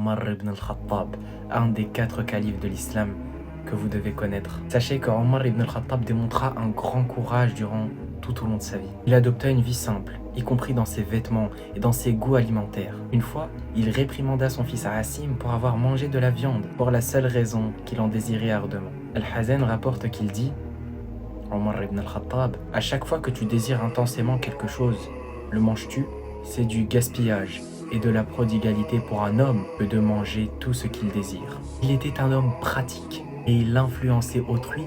Omar ibn al-Khattab, un des 4 califes de l'islam que vous devez connaître. Sachez que Omar ibn al-Khattab démontra un grand courage durant tout au long de sa vie. Il adopta une vie simple, y compris dans ses vêtements et dans ses goûts alimentaires. Une fois, il réprimanda son fils Asim pour avoir mangé de la viande, pour la seule raison qu'il en désirait ardemment. Al-Hazen rapporte qu'il dit: Omar ibn al-Khattab, à chaque fois que tu désires intensément quelque chose, le manges-tu? C'est du gaspillage et de la prodigalité pour un homme que de manger tout ce qu'il désire. Il était un homme pratique et il influençait autrui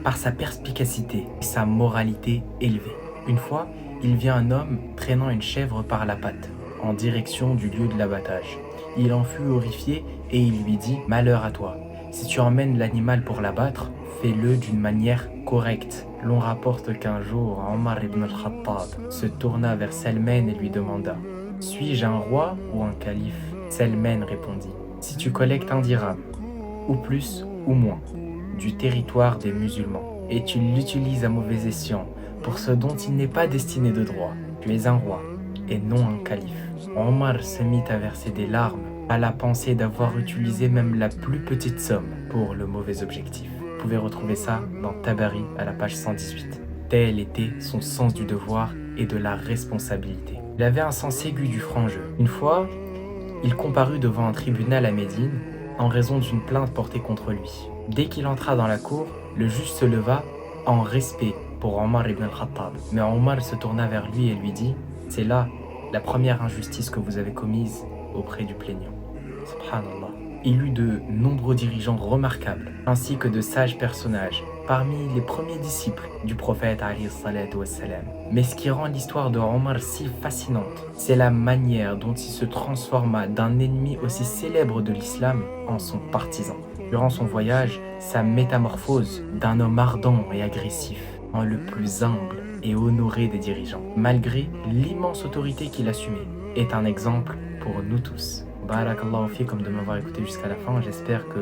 par sa perspicacité et sa moralité élevée. Une fois, il vit un homme traînant une chèvre par la patte en direction du lieu de l'abattage. Il en fut horrifié et il lui dit: malheur à toi, si tu emmènes l'animal pour l'abattre, fais-le d'une manière correcte. L'on rapporte qu'un jour, Omar ibn al-Khattab se tourna vers Salman et lui demanda: suis-je un roi ou un calife? Salman répondit: si tu collectes un dirham, ou plus ou moins, du territoire des musulmans, et tu l'utilises à mauvais escient pour ce dont il n'est pas destiné de droit, tu es un roi et non un calife. Omar se mit à verser des larmes à la pensée d'avoir utilisé même la plus petite somme pour le mauvais objectif. Vous pouvez retrouver ça dans Tabari à la page 118. Tel était son sens du devoir et de la responsabilité. Il avait un sens aigu du franc-jeu. Une fois, il comparut devant un tribunal à Médine en raison d'une plainte portée contre lui. Dès qu'il entra dans la cour, le juge se leva en respect pour Omar ibn al-Khattab. Mais Omar se tourna vers lui et lui dit: c'est là la première injustice que vous avez commise auprès du plaignant. Subhanallah. Il eut de nombreux dirigeants remarquables, ainsi que de sages personnages, parmi les premiers disciples du prophète alayhi salatu wassalam. Mais ce qui rend l'histoire de Omar si fascinante, c'est la manière dont il se transforma d'un ennemi aussi célèbre de l'islam en son partisan. Durant son voyage, sa métamorphose d'un homme ardent et agressif en le plus humble et honoré des dirigeants, malgré l'immense autorité qu'il assumait, est un exemple pour nous tous. Barakallahu fikum de m'avoir écouté jusqu'à la fin. J'espère que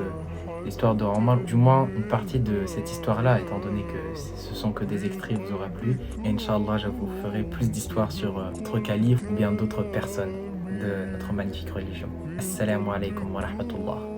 l'histoire de Omar, du moins une partie de cette histoire-là, étant donné que ce sont que des extraits, vous aura plu. Et Inch'Allah, je vous ferai plus d'histoires sur d'autres califes ou bien d'autres personnes de notre magnifique religion. Assalamu alaikum wa rahmatullah.